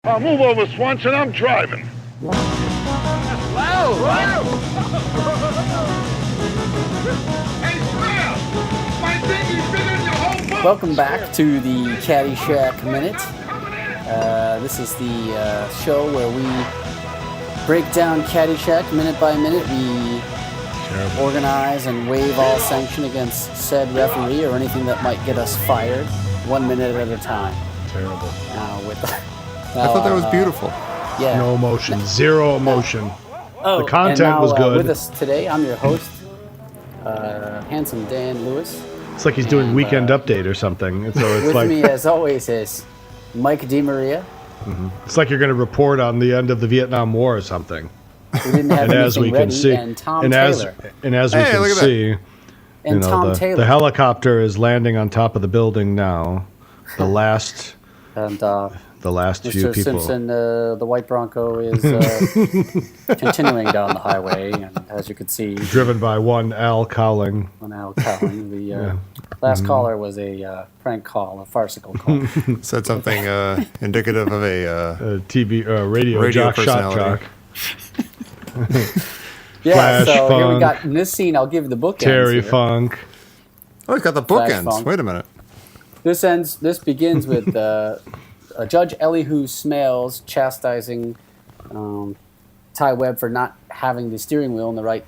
I'll move over, Swanson. I'm driving. Wow! Hey, Smails! My thing is bigger than your whole boat. Welcome back to the Caddyshack Minute. This is the show where we break down Caddyshack minute by minute. We organize and waive all sanction against said referee or anything that might get us fired, 1 minute at a time. Terrible. I thought that was beautiful. Yeah. No emotion. Zero emotion. Oh, the content and now, was good. With us today, I'm your host, handsome Dan Lewis. It's like he's doing Weekend Update or something. So it's With like me, as always, is Mike DiMaria. it's like you're going to report on the end of the Vietnam War or something. We didn't have And as anything we can ready, see, and Tom and Taylor. as we can look at that. see, And Tom Taylor. the helicopter is landing on top of the building now. The last And few Mr. people. Simpson, the white Bronco, is continuing down the highway, and as you can see, Driven by one Al Cowling. on Al Cowling, the last caller was a prank call, a farcical call. Said something indicative of a TV radio Radio jock, shot personality. jock. Yeah, Flash so here we Funk. got, in this scene, I'll give you the bookends Terry here. Funk. Oh, he's got the Flash bookends. Funk. Wait a minute. This begins with Judge Elihu Smails chastising Ty Webb for not having the steering wheel on the right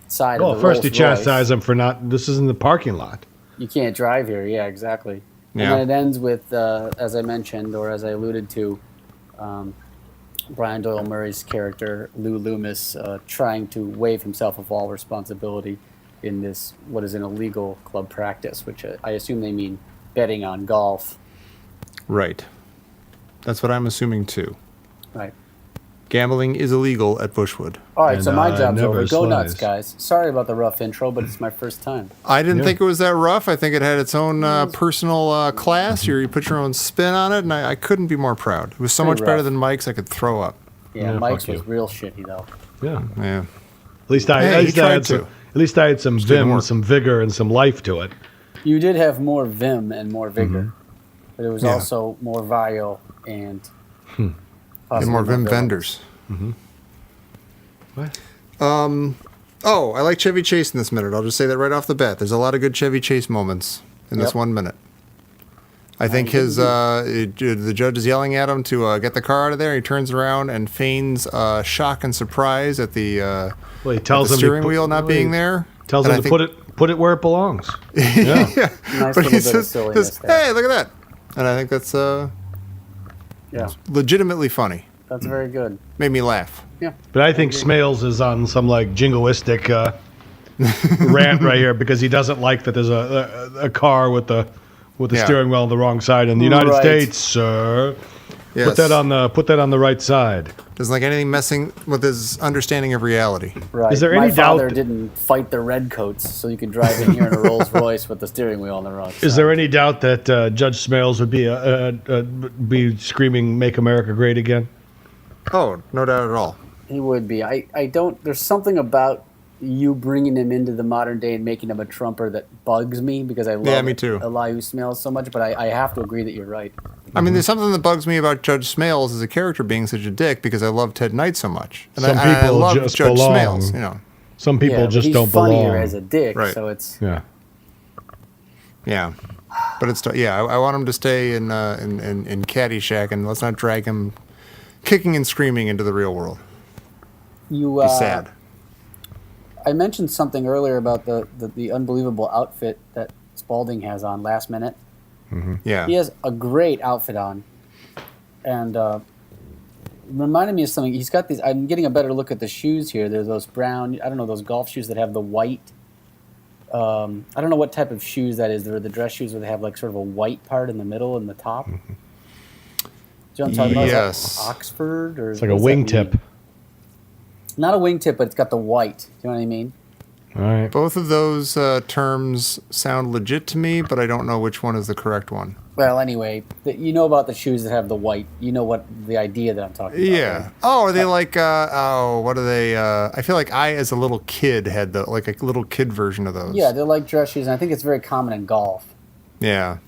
side Well, of the first he Rolls Royce. chastised him for not. This is in the parking lot. You can't drive here. Yeah, exactly. Yeah. And then it ends with, as I mentioned, or as I alluded to, Brian Doyle Murray's character, Lou Loomis, trying to waive himself of all responsibility in this, what is an illegal club practice, which I assume they mean betting on golf. Right. That's what I'm assuming too. Right. Gambling is illegal at Bushwood. All right, And, so my job's never over. Go nuts, slice. guys. Sorry about the rough intro, but it's my first time. I didn't Yeah. think it was that rough. I think it had its own personal class. You put your own spin on it, and I couldn't be more proud. It was so Pretty much better rough. than Mike's. I could throw up. Yeah, Yeah, Mike's fuck was you. real shitty, though. Yeah. Yeah. At least I, Hey, at he least I tried had to. some. At least I had some didn't vim, work. some vigor, and some life to it. You did have more vim and more vigor, but it was Yeah. also more vile and And possibly more Vim villainous. vendors. What? Oh, I like Chevy Chase in this minute. I'll just say that right off the bat. There's a lot of good Chevy Chase moments in this Yep. 1 minute. I think the judge is yelling at him to get the car out of there. He turns around and feigns shock and surprise at the, Well, he at tells the him to steering put- wheel not being there. Tells And him I to think- put it where it belongs. Yeah. Yeah. Nice But little he bit of says, silliness there. "Hey, look at that!" And I think that's Yeah, legitimately funny. that's very good. Made me laugh. Yeah, But I think Smails is on some like jingoistic rant right here because he doesn't like that there's a car with the Yeah. steering wheel on the wrong side in the United Right. States, sir. Yes. Put that on the right side. Doesn't like anything messing with his understanding of reality. right. Is there My any doubt father that- didn't fight the redcoats, so you could drive in here in a Rolls Royce with the steering wheel on the wrong side. Is there any doubt that Judge Smails would be screaming "Make America Great Again"? Oh, no doubt at all. He would be. I don't. There's something about you bringing him into the modern day and making him a Trumper that bugs me because I love Yeah, me too. Elihu Smails so much. But I have to agree that you're right. I mean, there's something that bugs me about Judge Smails as a character being such a dick because I love Ted Knight so much. And Some I people love just Judge belong. Smails, you know. Some people Yeah, but just he's don't funnier belong. as a dick, Right. so it's Yeah. Yeah. But it's, I want him to stay in Caddyshack and let's not drag him kicking and screaming into the real world. you. He's sad. I mentioned something earlier about the unbelievable outfit that Spaulding has on last minute. Yeah. He has a great outfit on, and reminded me of something. He's got these. I'm getting a better look at the shoes here. There's those brown. I don't know, those golf shoes that have the white. I don't know what type of shoes that is. They're the dress shoes where they have like sort of a white part in the middle and the top. Do you know what I'm talking about? Is that Yes. Oxford or It's like a wingtip. Not a wingtip, but it's got the white. Do you know what I mean? All right. Both of those terms sound legit to me, but I don't know which one is the correct one. Well, anyway, you know about the shoes that have the white. You know what the idea that I'm talking about. Yeah. right? Oh, are they like? What are they? I feel like I, as a little kid, had like a little kid version of those. Yeah, they're like dress shoes, and I think it's very common in golf. Yeah.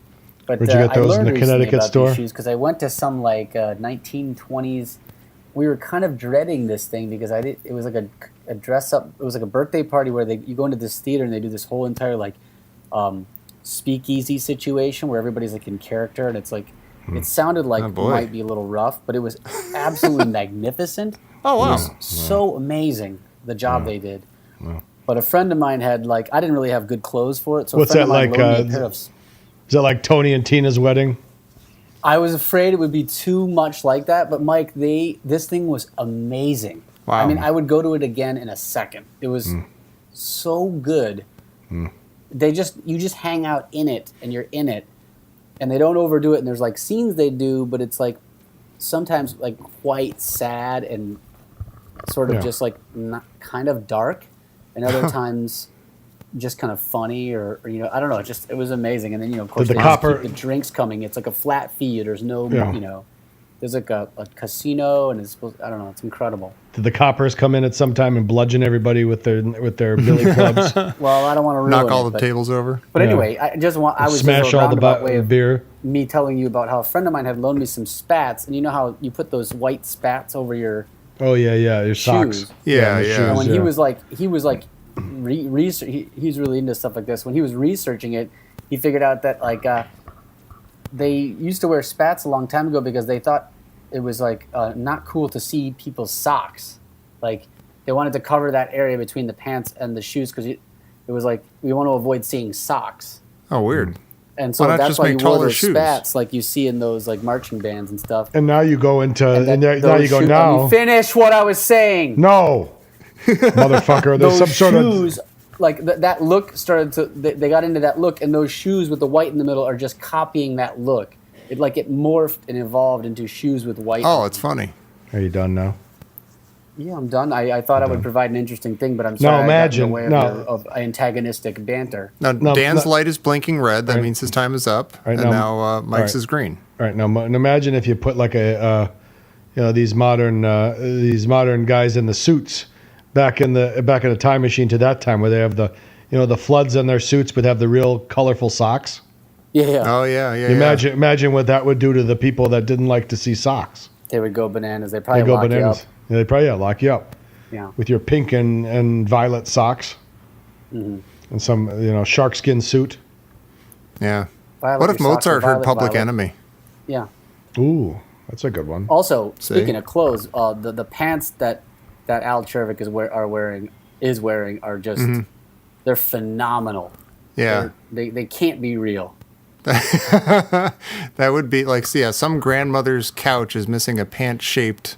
But Where'd you get I those, in learned the recently Connecticut about store? these shoes because I went to some like 1920s. We were kind of dreading this thing because it was like a dress up. It was like a birthday party where you go into this theater and they do this whole entire like speakeasy situation where everybody's like in character, and it's like it sounded like it might be a little rough, but it was absolutely magnificent. Oh, wow. It was so amazing, the job they did. But a friend of mine had like, I didn't really have good clothes for it, so What's a friend that of mine like, loaned me a pair of. Is that like Tony and Tina's wedding? I was afraid it would be too much like that, but Mike, this thing was amazing. Wow. I mean, I would go to it again in a second. It was so good. You just hang out in it, and you're in it, and they don't overdo it. And there's like scenes they do, but it's like sometimes like quite sad and sort of just like not, kind of dark, and other times just kind of funny or I don't know. It was amazing. And then of course Did they the just copper- keep the drinks coming. It's like a flat fee. There's no Yeah. There's like a casino, and I don't know. It's incredible. Did the coppers come in at some time and bludgeon everybody with their billy clubs? Well, I don't want to ruin Knock all it, the tables over. But Yeah. anyway, I was Smash just a all the roundabout way of beer. me telling you about how a friend of mine had loaned me some spats, and you know how you put those white spats over your Oh yeah, your socks. shoes. Yeah, the yeah. shoes, And when yeah. he was like he's really into stuff like this. When he was researching it, he figured out that like they used to wear spats a long time ago because they thought it was like not cool to see people's socks. Like they wanted to cover that area between the pants and the shoes because it was like we want to avoid seeing socks. Oh, weird. And so Why not that's just why make you wore taller those shoes? spats like you see in those like marching bands and stuff. And now you go into That- now those you go shoes- now. Let me finish what I was saying. No, motherfucker. There's Those some sort shoes, like that look started to. They got into that look, and those shoes with the white in the middle are just copying that look. It morphed and evolved into shoes with white. Oh, it's funny. Are you done now? Yeah, I'm done. I thought I would provide an interesting thing, but I'm sorry. imagine- I got in the way of antagonistic banter. Now, No, Dan's no. light is blinking red. That Right. means his time is up. Right, and now- now Mike's right. is green. All right, now imagine if you put like these modern guys in the suits back in the time machine to that time where they have the floods on their suits but have the real colorful socks. Yeah, Oh, yeah, yeah. Imagine what that would do to the people that didn't like to see socks. they would go bananas. They They probably go lock bananas. you up. Yeah, they probably lock you up Yeah. with your pink and violet socks Mm-hmm. and some shark skin suit. Yeah. Violet, What if your socks are Mozart heard violet, Public violet. Enemy? Yeah. Ooh, that's a good one. Also, See? speaking of clothes, the pants that Al Chervik is wearing are just they're phenomenal. Yeah. They can't be real. That would be like, some grandmother's couch is missing a pant-shaped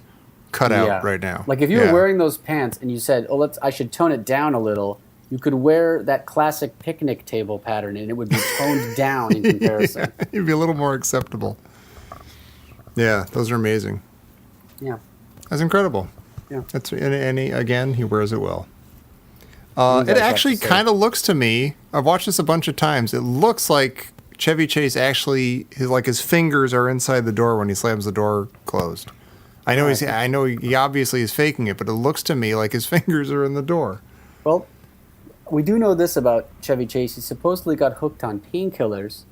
cutout Yeah. right now. Like if you were wearing those pants and you said, "Oh, I should tone it down a little," you could wear that classic picnic table pattern and it would be toned down in comparison. It'd be a little more acceptable. Yeah, those are amazing. Yeah. That's incredible. Yeah. That's and he wears it well. What do you It guys have actually to say? kind of looks to me. I've watched this a bunch of times. It looks like Chevy Chase actually his fingers are inside the door when he slams the door closed. I know he obviously is faking it, but it looks to me like his fingers are in the door. Well, we do know this about Chevy Chase. He supposedly got hooked on painkillers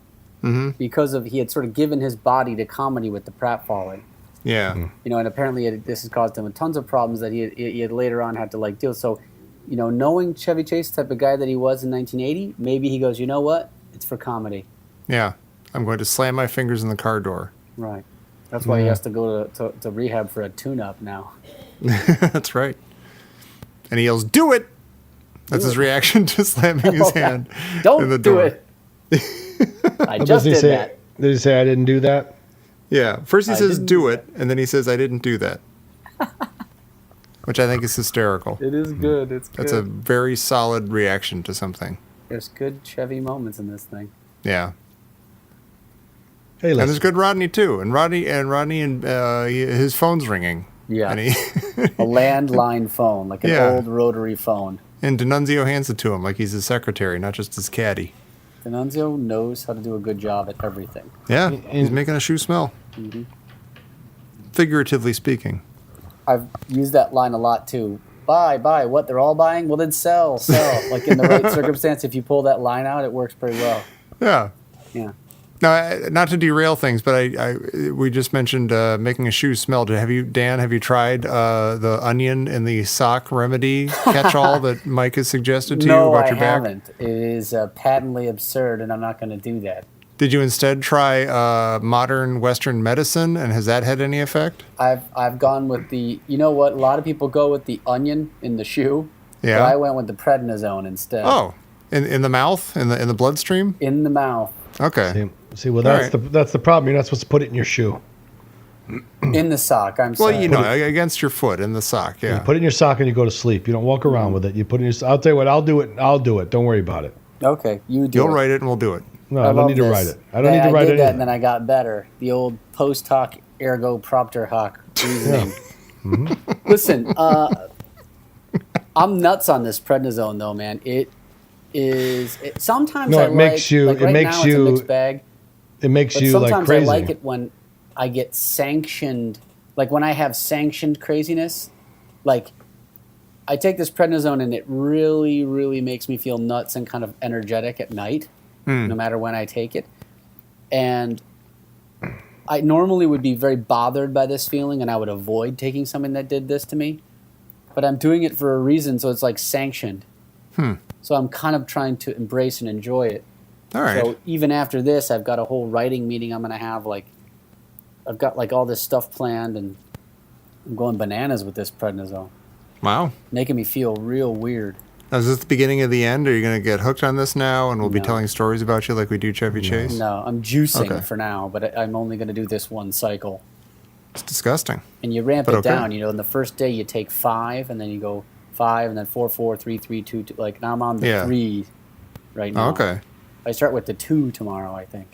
because he had sort of given his body to comedy with the pratfalling. Yeah. And apparently this has caused him tons of problems that he had later on had to like deal. So, knowing Chevy Chase type of guy that he was in 1980, maybe he goes, you know what? It's for comedy. Yeah. I'm going to slam my fingers in the car door. Right. That's why he has to go to rehab for a tune-up now. That's right. And he yells, "Do it!" That's his reaction to slamming his hand Don't in the do door. it. I just did that. Did he say I didn't do that? Yeah. First he I says, didn't "Do do it," and then he says, "I didn't do that," which I think is hysterical. It is good. It's good. That's a very solid reaction to something. There's good Chevy moments in this thing. Yeah. Hey, And there's listen. good Rodney too. And Rodney his phone's ringing. Yeah. And A landline phone, like an Yeah. old rotary phone. and D'Annunzio hands it to him like he's his secretary, not just his caddy. D'Annunzio knows how to do a good job at everything. Yeah. He's making a shoe smell. Figuratively speaking. I've used that line a lot too. Buy, what? They're all buying? Well, then sell. Like in the right circumstance, if you pull that line out, it works pretty well. Yeah. Yeah. No, not to derail things, but we just mentioned making a shoe smell. Dan, have you tried the onion in the sock remedy catch-all that Mike has suggested to you about your back? No, I haven't. It is patently absurd, and I'm not going to do that. Did you instead try modern Western medicine, and has that had any effect? I've gone with the, you know what, a lot of people go with the onion in the shoe. Yeah. But I went with the prednisone instead. Oh, in the mouth, in the bloodstream? In the mouth. Okay. See, well, that's the problem. You're not supposed to put it in your shoe. In the sock, I'm Well, sorry. against your foot in the sock, yeah. You put it in your sock and you go to sleep. You don't walk around with it. You put it in your. I'll tell you what. I'll do it. Don't worry about it. Okay, you do You'll it. write it and we'll do it. No, I don't love need to this. write it. I don't need to write I did it. that, and then I got better. The old post hoc ergo propter hoc reasoning. Listen, I'm nuts on this prednisone, though, man. It is. Sometimes No, I it makes you- Like it right makes now, you- it's a mixed bag. It makes But you like sometimes crazy. I like it when I get sanctioned. Like when I have sanctioned craziness, like I take this prednisone and it really, really makes me feel nuts and kind of energetic at night, no matter when I take it. And I normally would be very bothered by this feeling and I would avoid taking something that did this to me. But I'm doing it for a reason, so it's like sanctioned. So I'm kind of trying to embrace and enjoy it. All right. So even after this, I've got a whole writing meeting I'm going to have. Like, I've got like all this stuff planned, and I'm going bananas with this prednisone, Wow. making me feel real weird. Now, is this the beginning of the end? Are you going to get hooked on this now and we'll be No. telling stories about you like we do Chevy Chase? No, I'm juicing Okay. for now, but I'm only going to do this one cycle. It's disgusting. And you ramp But it okay. down. You know, in the first day you take 5, and then you go 5, and then 4, 4, 3, 3, 2, 2. Like now I'm on the Yeah. 3 right Oh, now. okay. I start with the 2 tomorrow, I think.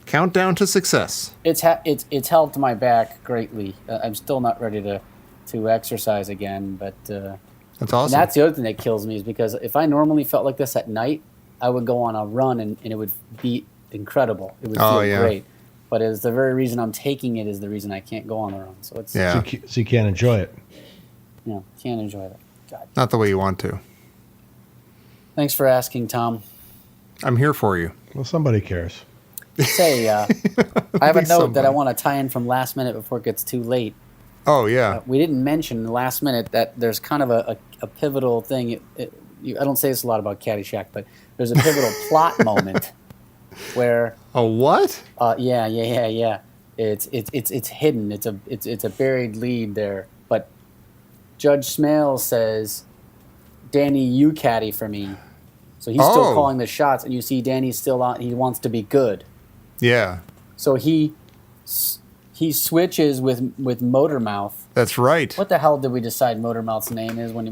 Countdown to success. It's helped my back greatly. I'm still not ready to exercise again, but That's and awesome. that's the other thing that kills me is because if I normally felt like this at night, I would go on a run and it would be incredible. It would Oh, feel yeah. great. But it's the very reason I'm taking it is the reason I can't go on the run. So it's Yeah. So you can't enjoy it. Can't enjoy that. God. Not the way you want to. Thanks for asking, Tom. I'm here for you. Well, somebody cares. Say, I have a Be note that I somebody. want to tie in from last minute before it gets too late. Oh, yeah. We didn't mention in the last minute that there's kind of a pivotal thing. I don't say this a lot about Caddyshack, but there's a pivotal plot moment where, A what? yeah. It's hidden. It's a buried lead there. But Judge Smails says, "Danny, you caddy for me." So he's still Oh. calling the shots, and you see Danny's still on. He wants to be good. Yeah. So he switches with Motormouth. That's right. What the hell did we decide Motormouth's name is when?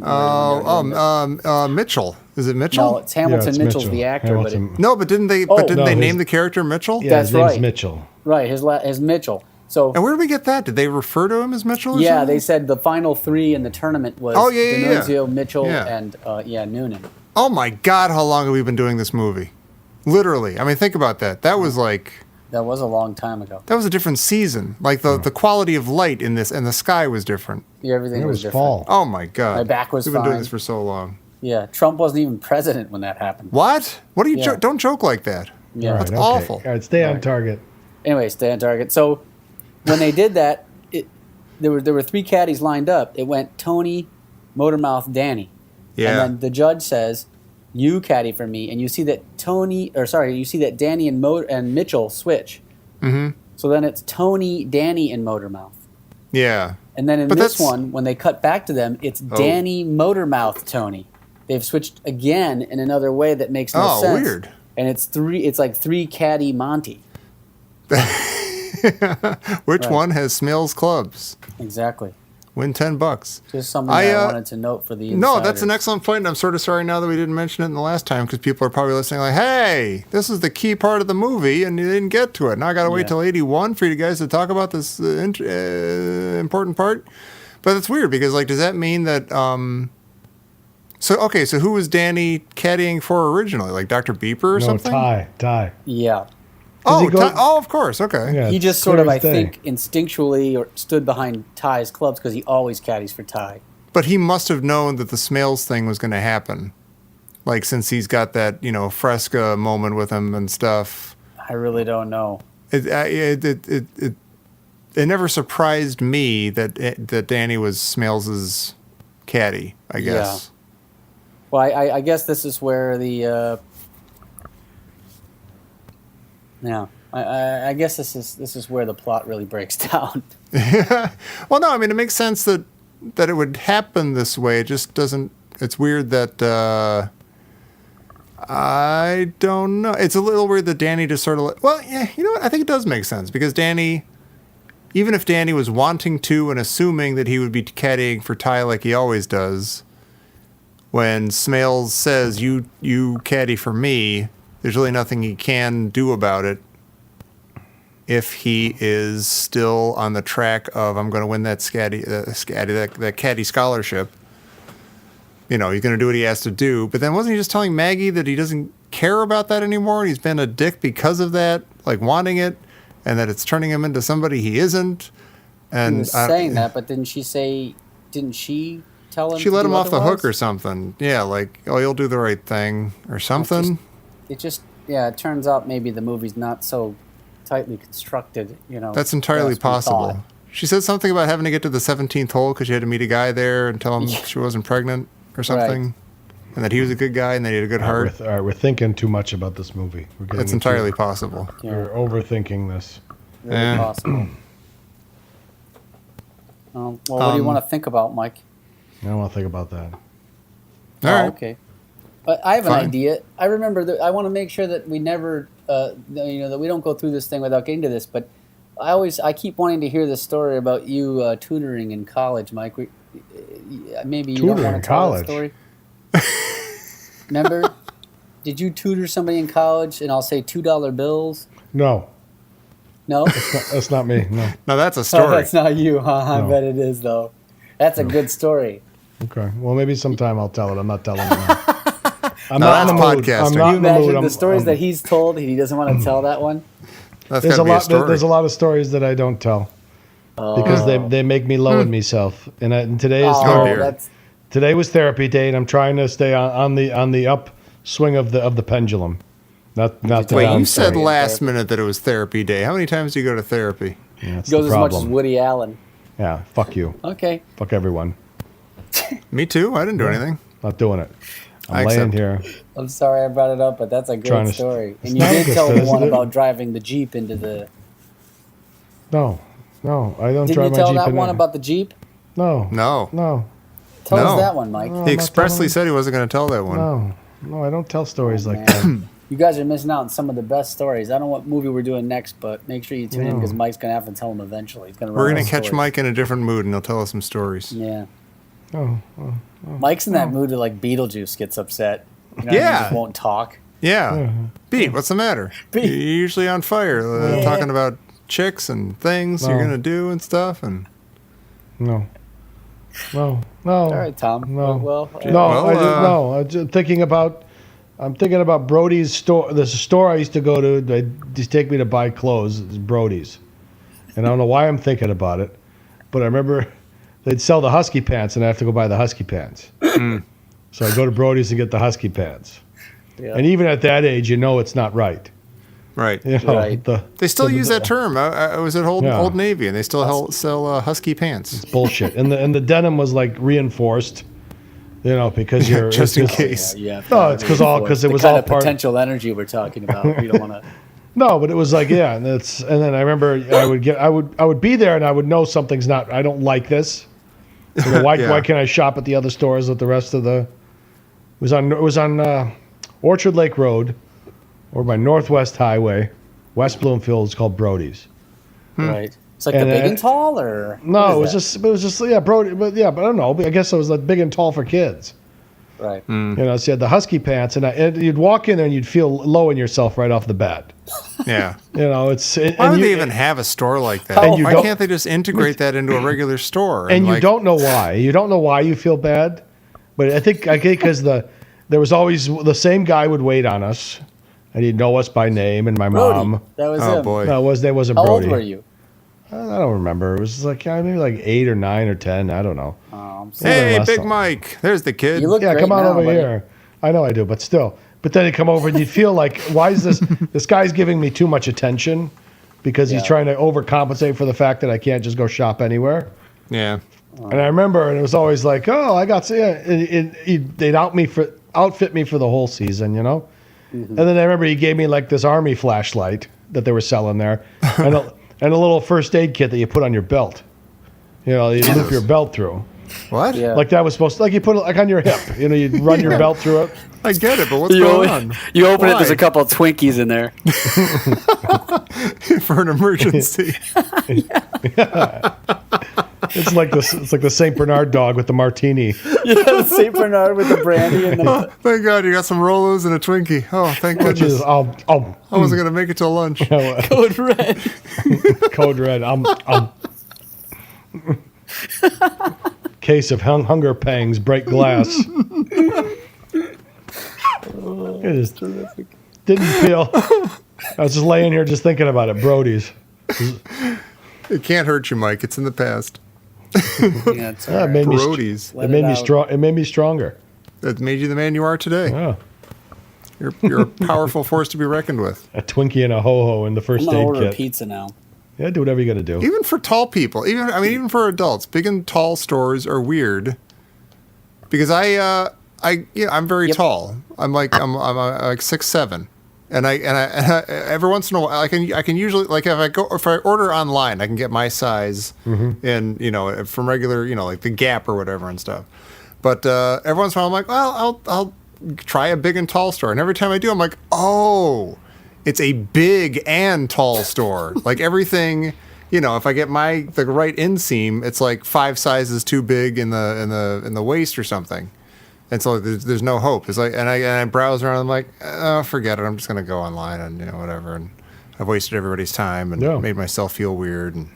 Mitchell. Is it Mitchell? No, it's Hamilton Yeah, it's Mitchell's Mitchell. the actor, Hamilton. but No, but didn't they? Oh. Didn't No, they his- name the character Mitchell? Yeah, That's his name's right. Mitchell. right, his Mitchell. So And where did we get that? Did they refer to him as Mitchell? Or yeah, something? they said the final 3 in the tournament was Oh, yeah, yeah, yeah. D'Annunzio, Mitchell, Yeah. and Noonan. Oh my God! How long have we been doing this movie? Literally. I mean, think about that. That was like. That was a long time ago. That was a different season. Like the quality of light in this and the sky was different. Yeah, everything It was was different. fall. Oh my God. My back was We've been doing fine. this for so long. Yeah, Trump wasn't even president when that happened. What? What are you? Yeah. Don't joke like that. Yeah. That's Right, awful. All right, stay on Right. target. Anyway, stay on target. So when they did that, there were 3 caddies lined up. It went Tony, Motormouth, Danny. Yeah. And then the judge says, "You caddy for me," and you see that Danny and Mitchell switch. Mm-hmm. So then it's Tony, Danny, and Motormouth. Yeah. And then in But this that's- one, when they cut back to them, it's Oh. Danny, Motormouth, Tony. They've switched again in another way that makes no Oh, sense. weird. And it's like 3 caddy Monty. Which Right. one has Smails clubs? Exactly. Win $10. Just something I, that I wanted to note for the insiders. No, that's an excellent point, and I'm sort of sorry now that we didn't mention it in the last time because people are probably listening like, hey, this is the key part of the movie, and you didn't get to it. Now I got to wait Yeah. till 81 for you guys to talk about this important part. But it's weird because, like, does that mean that... So who was Danny caddying for originally? Like Dr. Beeper or No, something? Ty. Yeah. Oh, he go- of course. Okay. Yeah, He it's just sort of, clear I as day. think, instinctually or stood behind Ty's clubs because he always caddies for Ty. But he must have known that the Smails thing was going to happen. Like, since he's got that, Fresca moment with him and stuff. I really don't know. It never surprised me that Danny was Smails' caddy, I guess. Yeah. Well, I guess this is where the I guess this is where the plot really breaks down. Well, no, I mean, it makes sense that it would happen this way. It just doesn't. It's weird that I don't know. It's a little weird that Danny just sort of. Well, yeah, you know what? I think it does make sense because Danny, even if Danny was wanting to and assuming that he would be caddying for Ty like he always does, when Smails says you caddy for me, there's really nothing he can do about it. If he is still on the track of I'm going to win that that caddy scholarship, he's going to do what he has to do. But then wasn't he just telling Maggie that he doesn't care about that anymore? He's been a dick because of that, like wanting it, and that it's turning him into somebody he isn't. And he was saying that, but didn't she tell him? She let him off the hook or something. Yeah, like, oh, you'll do the right thing or something. It turns out maybe the movie's not so tightly constructed, That's entirely possible. She said something about having to get to the 17th hole because she had to meet a guy there and tell him she wasn't pregnant or something. Right. And that he was a good guy and that he had a good heart. All right, we're thinking too much about this movie. That's entirely possible. You're overthinking this. Really possible. What do you want to think about, Mike? I don't want to think about that. All right. Okay. But I have an idea. I remember that I want to make sure that we never, that we don't go through this thing without getting to this. But I keep wanting to hear the story about you tutoring in college, Mike. Maybe you don't want to tell that story. Remember? Did you tutor somebody in college? And I'll say $2 bills. No. No. That's not me. No. No, that's a story. Oh, that's not you, huh? No. I bet it is, though. That's a good story. Okay. Well, maybe sometime I'll tell it. I'm not telling it now. I'm not in the mood. I'm not you in the imagine mood. the stories that he's told, he doesn't want to tell that one? There's a lot of stories that I don't tell because they make me low in myself. And today was therapy day, and I'm trying to stay on the upswing of the pendulum. Not Wait, you said last minute that it was therapy day. How many times do you go to therapy? Yeah, that's goes the problem. As much as Woody Allen. Yeah, fuck you. Okay. Fuck everyone. Me too. I didn't do anything. Not doing it. I'm laying here. I'm sorry I brought it up, but that's a great story. And you did tell the one about driving the Jeep into the... No, I don't drive my Jeep. Didn't you tell that one about the Jeep? No. Tell us that one, Mike. He expressly said he wasn't going to tell that one. No, I don't tell stories like that. You guys are missing out on some of the best stories. I don't know what movie we're doing next, but make sure you tune in because Mike's going to have to tell them eventually. We're going to catch Mike in a different mood, and he'll tell us some stories. Yeah. Oh. Mike's in that mood that like Beetlejuice gets upset. He just won't talk. Yeah. Beat, what's the matter? You're usually on fire, talking about chicks and things you're going to do and stuff. And No. All right, Tom. No. I'm thinking about Brody's store. There's a store I used to go to. They just take me to buy clothes. It's Brody's. And I don't know why I'm thinking about it, but I remember they'd sell the Husky pants, and I have to go buy the Husky pants. So I go to Brody's and get the Husky pants. Yeah. And even at that age, it's not right. Right. Right. They still use that term. I was at Old Navy, and they still sell Husky pants. It's bullshit. And the denim was like reinforced. Because you're just in case. No, it's because it was all part potential energy we're talking about. We don't want to. No, but it was like and then I remember I would be there and I would know something's not. I don't like this. Why can't I shop at the other stores with the rest of the? It was on Orchard Lake Road, or by Northwest Highway, West Bloomfield. It's called Brody's. Right. It's like the big and tall, or no? It was just Brody. But I don't know. I guess it was like big and tall for kids. Right. So you had the Husky pants, and you'd walk in there and you'd feel low in yourself right off the bat. Yeah. Why would they even have a store like that? Why can't they just integrate that into a regular store? And you don't know why. You don't know why you feel bad, but I think because there was always the same guy would wait on us, and he'd know us by name and my mom. That was him. Boy. No, there wasn't How Brody. old were you? I don't remember. It was like maybe like 8 or 9 or 10. I don't know. Oh, hey, Big Mike. There's the kid. You look great come on now, over buddy. here. I know I do, but still. But then he'd come over and you'd feel like, why is this guy's giving me too much attention because he's trying to overcompensate for the fact that I can't just go shop anywhere. Yeah. And I remember, and it was always like, oh, I got, they'd outfit me for the whole season, you know? Mm-hmm. And then I remember he gave me like this army flashlight that they were selling there and a little first aid kit that you put on your belt. You know, you loop your belt through. What? Yeah. Like that was supposed to, like you put it like on your hip. You know, you run your belt through it. I get it, but what's going on? You open it, there's a couple of Twinkies in there. For an emergency. Yeah. It's like the Saint Bernard dog with the martini. Yeah, the Saint Bernard with the brandy and the. Oh, thank God you got some Rolos and a Twinkie. Oh, thank goodness. I wasn't gonna make it till lunch. Code Red. Code Red. Case of hunger pangs. Break glass. It is terrific. Didn't feel. I was just laying here just thinking about it. Brody's. It can't hurt you, Mike. It's in the past. Yeah, it's all It right. made me Brody's. It made me strong. It made me stronger. That made you the man you are today. Yeah. You're a powerful force to be reckoned with. A Twinkie and a ho-ho in the I'm first gonna aid order a kit. pizza now. Yeah, do whatever you got to do. Even for tall people, even for adults, big and tall stores are weird. Because I'm very tall. I'm like 6'7", and I every once in a while I can usually, like, if I order online, I can get my size in from regular like the Gap or whatever and stuff. But every once in a while I'm like, well, I'll try a big and tall store, and every time I do, I'm like, oh, it's a big and tall store. Like everything, if I get the right inseam, it's like 5 sizes too big in the waist or something. And so there's no hope. It's like, and I browse around. I'm like, oh, forget it. I'm just gonna go online and whatever. And I've wasted everybody's time and made myself feel weird. And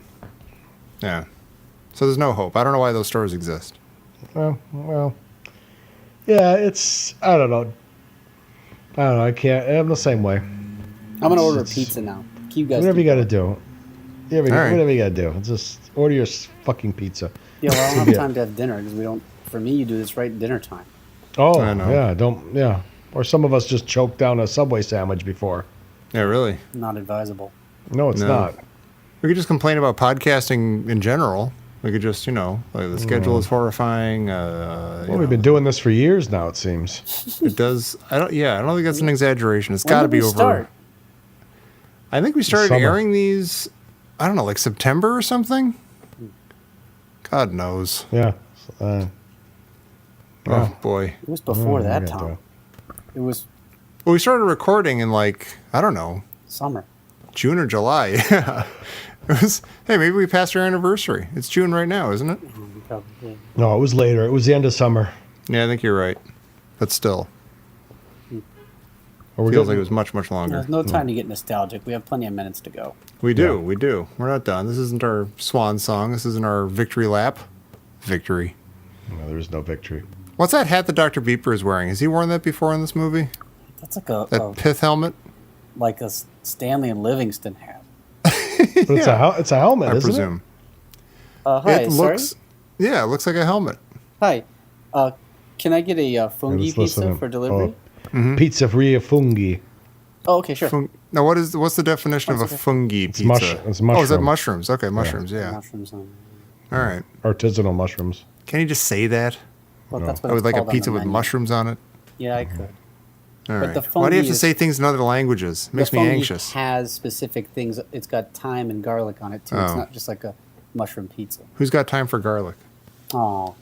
yeah, so there's no hope. I don't know why those stores exist. Well, yeah. It's I don't know. I can't. I'm the same way. I'm gonna order a pizza now. You guys. Whatever you got to do. Right. Whatever you got to do. Just order your fucking pizza. Yeah, well, I don't have time to have dinner because we don't. For me, you do this right at dinner time. Oh, I know. yeah. Or some of us just choked down a Subway sandwich before. Yeah, really. Not advisable. No, it's not. We could just complain about podcasting in general. We could just, like the schedule is horrifying. Well, we've been doing this for years now, it seems. It does. I don't think that's an exaggeration. It's got to be over. Start? I think we started Summer. airing these, I don't know, like September or something. God knows. Yeah. Oh boy. It was before that yeah, time. It was Well, we started recording in I don't know, summer. June or July. Yeah. It was. Hey, maybe we passed our anniversary. It's June right now, isn't it? Probably. No, it was later. It was the end of summer. Yeah, I think you're right. But still, Or we're feels getting- like it was much, much longer. There's no time to get nostalgic. We have plenty of minutes to go. We do. We're not done. This isn't our swan song. This isn't our victory lap. Victory. No, there is no victory. What's that hat that Dr. Beeper is wearing? Has he worn that before in this movie? That's like That pith helmet? like a Stanley and Livingston hat. But it's a helmet, I isn't presume. Hi, It sorry. looks. Yeah, it looks like a helmet. Hi. Can I get a fungi Just pizza listen. for delivery? it? Pizza fria fungi. Oh, okay, sure. Now, what's the definition of a fungi pizza? It's Oh, is that mushroom. mushrooms? Okay, mushrooms. Yeah. Mushrooms on. All right. Artisanal mushrooms. Can you just say that? Well, that's what I would it's like a called on pizza the with menu. mushrooms on it. Yeah, I could. All But right. the Why do you have fungi to is- say things in other languages? It makes The me fungi anxious. has specific things. It's got thyme and garlic on it too. It's Oh. not just like a mushroom pizza. Who's got time for garlic? Oh,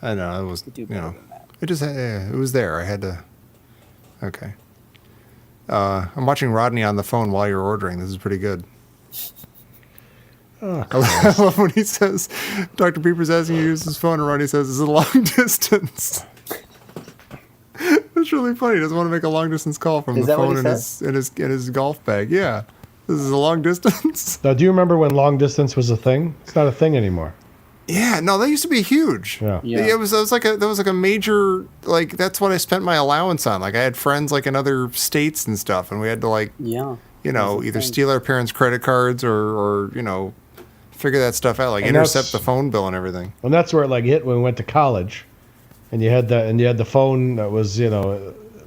I know it was. we do better than that. It just it was there. I had to. Okay. I'm watching Rodney on the phone while you're ordering. This is pretty good. I love when he says, Dr. Beeper's asking you to use his phone, and Rodney says, "It's a long distance." That's really funny. He doesn't want to make a long distance call from Is the that what phone he in his golf bag. Yeah, this is a long distance. Now, do you remember when long distance was a thing? It's not a thing anymore. Yeah, no, that used to be huge. Yeah. Yeah. It was like a major, like, that's what I spent my allowance on. Like, I had friends like in other states and stuff, and we had to Yeah. either steal our parents' credit cards or figure that stuff out, like And intercept that's- the phone bill and everything. And that's where it hit when we went to college, and you had the phone that was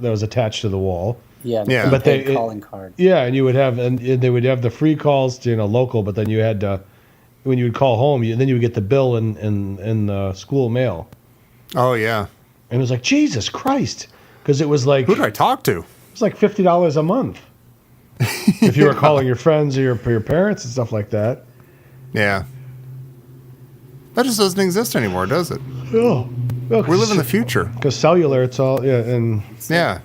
that was attached to the wall. Yeah, Yeah. But they calling card. Yeah, and you would have and they would have the free calls to local, but then you had to, when you would call home, then you would get the bill in the school mail, Oh yeah. and it was like Jesus Christ, because it was like Who did I talk to? it was like $50 a month if you were calling your friends or your parents and stuff like that. Yeah. That just doesn't exist anymore, does it? Oh, We live in the future. because cellular, it's all and Yeah.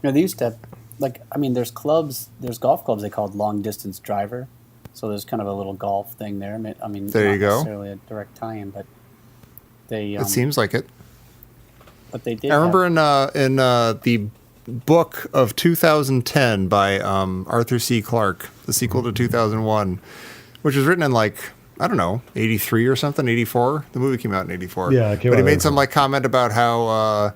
They used to have, there's golf clubs they called long distance driver. So there's kind of a little golf thing there. There not you go. necessarily a direct tie-in, but they. It seems like it. But they did. I remember in the book of 2010 by Arthur C. Clarke, the sequel to 2001, which was written in I don't know, 83 or something, 84. The movie came out in 84. Yeah, it came but he out made in some comment about how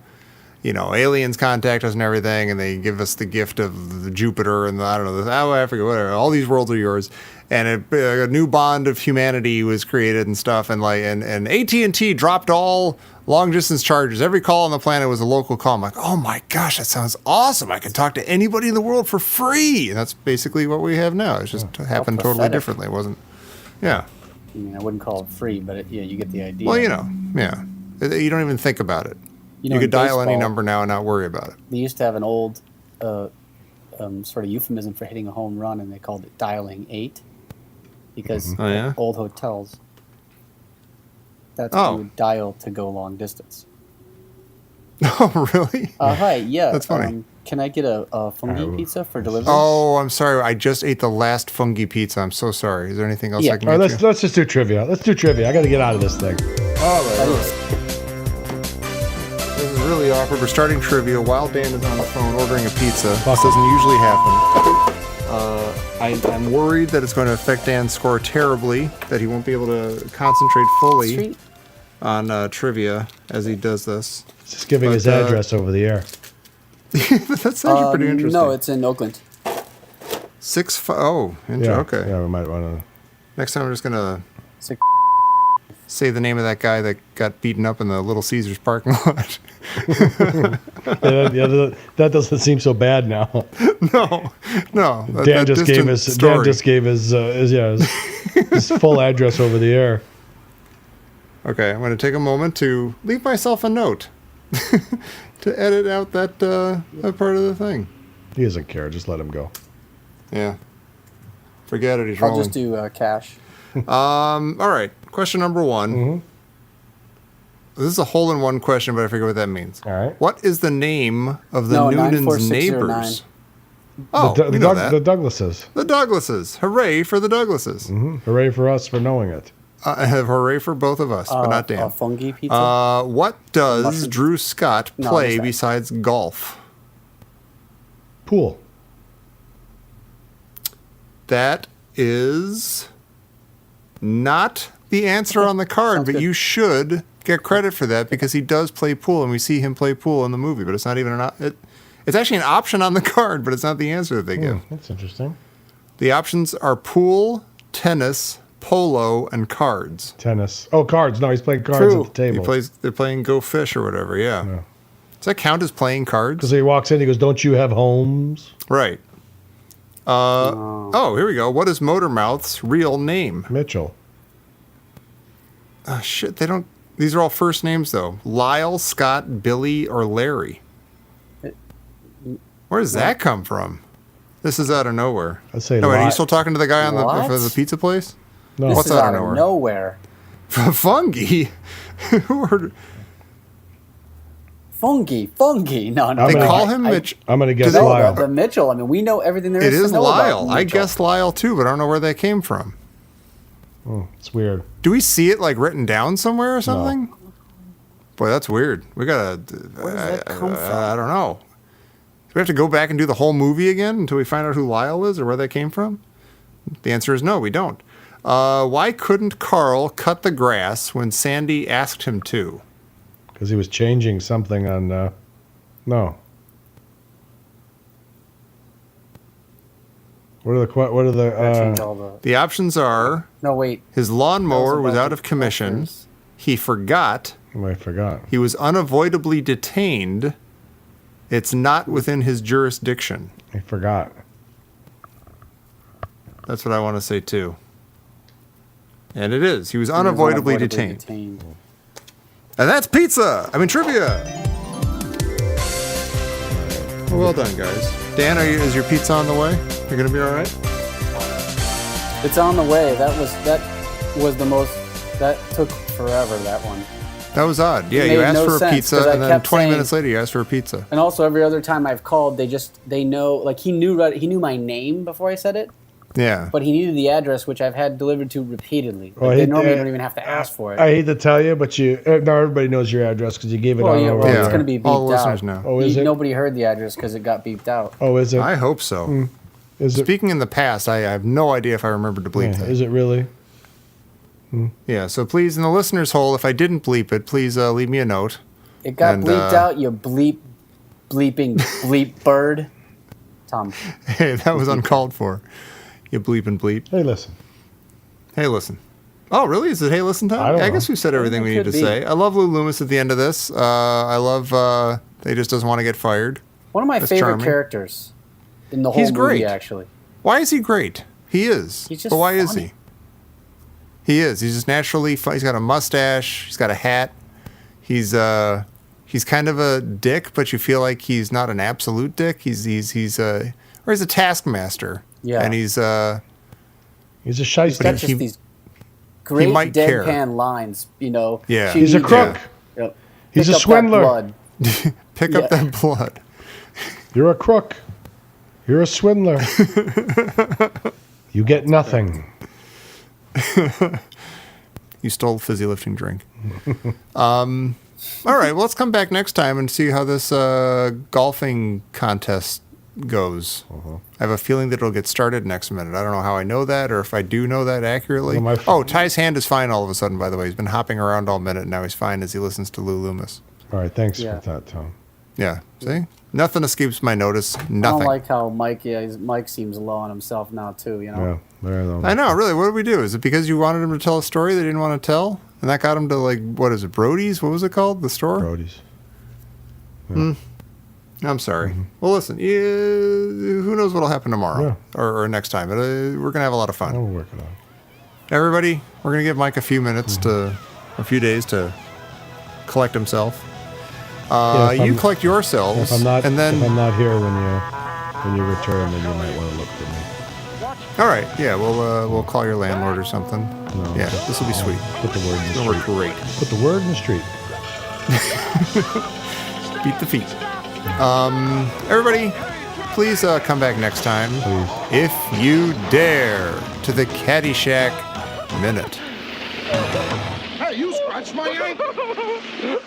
aliens contact us and everything, and they give us the gift of the Jupiter and I don't know, I forget, whatever. All these worlds are yours, and a new bond of humanity was created and stuff, and and AT&T dropped all long distance charges. Every call on the planet was a local call. I'm like, oh my gosh, that sounds awesome! I can talk to anybody in the world for free, and that's basically what we have now. It's just happened totally pathetic. differently. It wasn't. Yeah. I wouldn't call it free, but you get the idea. Well, yeah. You don't even think about it. You could in dial any baseball, number now and not worry about it. They used to have an old sort of euphemism for hitting a home run, and they called it dialing 8 because Oh, yeah? old hotels. That's what you would dial to go long distance. Oh, really? Hi, yeah. That's funny. Can I get a fungi pizza for delivery? Oh, I'm sorry. I just ate the last fungi pizza. I'm so sorry. Is there anything else Yeah. I can all right, get let's just do trivia. Let's do trivia. I got to get out of this thing. This is really awkward. We're starting trivia while Dan is on the phone ordering a pizza. This doesn't usually happen. I'm worried that it's going to affect Dan's score terribly, that he won't be able to concentrate fully Street? on trivia as he does this. Just giving his address over the air. That's actually pretty interesting. No, it's in Oakland. Okay. Yeah, we might want to. Next time I'm just going to Six- say the name of that guy that got beaten up in the Little Caesars parking lot. That doesn't seem so bad now. No. Dan just gave his full address over the air. Okay, I'm going to take a moment to leave myself a note to edit out that part of the thing. He doesn't care. Just let him go. Yeah. Forget it. He's I'll rolling. just do cash. All right. Question number one. Mm-hmm. This is a hole-in-one question, but I forget what that means. All right. What is the name of the No, Noonan's 94609. neighbors? Oh, we know that. The Douglases. The Douglases. Hooray for the Douglases. Mm-hmm. Hooray for us for knowing it. Hooray for both of us, but not Dan. A fungi pizza? What does Mustard. Drew Scott No, play just that. besides golf? Pool. That is not the answer on the card, Sounds but good. you should get credit for that because he does play pool, and we see him play pool in the movie. But it's not even it's actually an option on the card, but it's not the answer that they give. That's interesting. The options are pool, tennis, polo, and cards. Tennis. Oh, cards. No, he's playing cards True. at the table. They're playing Go Fish or whatever. Yeah. Does that count as playing cards? Because he walks in, he goes, "Don't you have homes?" Right. Oh, here we go. What is Motormouth's real name? Mitchell. Oh, shit, they don't. These are all first names, though. Lyle, Scott, Billy, or Larry. Where does that come from? This is out of nowhere. I'd say No, wait, are you Lyle. still talking to the guy on What? for the pizza place? No. This What's is out of out of nowhere? nowhere. Fungi? Who ordered- Fungi. No. They They I'm call gonna- him Mitch. I'm going to guess No, Lyle. the Mitchell. I mean, we know everything there It is is to know Lyle. about I Mitchell. guessed Lyle, too, but I don't know where that came from. It's weird. Do we see it, written down somewhere or something? Boy, that's weird. We gotta... Where does that come from? I don't know. Do we have to go back and do the whole movie again until we find out who Lyle is or where that came from? The answer is no, we don't. Why couldn't Carl cut the grass when Sandy asked him to? Because he was changing something on. No. What are Change the? all the- The options are No, wait. his lawnmower was about out of the commission, filters. he forgot, I forgot. he was unavoidably detained, It's not within his jurisdiction. I forgot. That's what I want to say too. And it is. He was unavoidably detained. And that's pizza. I mean trivia. Well done, guys. Dan, is your pizza on the way? You're gonna be all right. It's on the way. That was the most. That took forever. That one. That was odd. Yeah, It you made asked no for a sense, pizza, 'cause I and then kept 20 saying- minutes later, you asked for a pizza. And also, every other time I've called, they know. Like he knew my name before I said it, Yeah. but he needed the address, which I've had delivered to repeatedly. Well, Like, he- they normally don't even have to ask for it. I hate to tell you, but now everybody knows your address because you gave it Well, on yeah, over well, there. it's going to be beeped All the out. listeners know. Oh, is it? Nobody heard the address because it got beeped out. Oh, is it? I hope so. Is it? Speaking in the past, I have no idea if I remembered to bleep Yeah, that. is it really? Yeah, so please, in the listener's hole, if I didn't bleep it, please leave me a note. It got And, bleeped out. You bleep bird. Tom. Hey, that was uncalled for. You bleep and bleep. Hey, listen. Hey, listen. Oh, really? Is it hey, listen time? I don't know. guess we said everything It we need to could be. say. I love Lou Loomis at the end of this. I love that he just doesn't want to get fired. One of my That's favorite charming. characters in the whole He's movie, great. actually. Why is he great? He is. He's just but why is funny. he? He is. He's just naturally fun. He's got a mustache. He's got a hat. He's kind of a dick, but you feel like he's not an absolute dick. He's a taskmaster. Yeah. And he's He's a He's shyster. got just these great might care. deadpan lines, you know. Yeah. She He's a needs- crook. Yep. He's Pick a up that swindler. blood. pick up Yeah. that blood. You're a crook. You're a swindler. You get nothing. You stole a fizzy lifting drink. All right, well, let's come back next time and see how this golfing contest goes. I have a feeling that it'll get started next minute. I don't know how I know that or if I do know that accurately. Well, Ty's hand is fine all of a sudden, by the way. He's been hopping around all minute, and now he's fine as he listens to Lou Loomis. All right, thanks Yeah. for that, Tom. Yeah, see? Nothing escapes my notice. I Nothing. don't like how Mike seems low on himself now, too, you know. Yeah, there though. I know, really. What did we do? Is it because you wanted him to tell a story they didn't want to tell? And that got him to, like, what is it, Brody's? What was it called? The store? Brody's. I'm sorry. Well, listen, who knows what'll happen tomorrow Yeah. or next time. But, we're going to have a lot of fun. We'll work it out. Everybody, we're going to give Mike a few minutes a few days to collect himself. If You I'm- collect yourselves, If I'm not, and then if I'm not here when you return, then you might want to look for me. all right, yeah, we'll call your landlord or something. No, Yeah, this will be sweet. Put the word in the It'll work street. great. Put the word in the street. Beat the feet. Everybody, please come back next time, Please. if you dare, to the Caddyshack Minute. Hey, you scratched my ankle.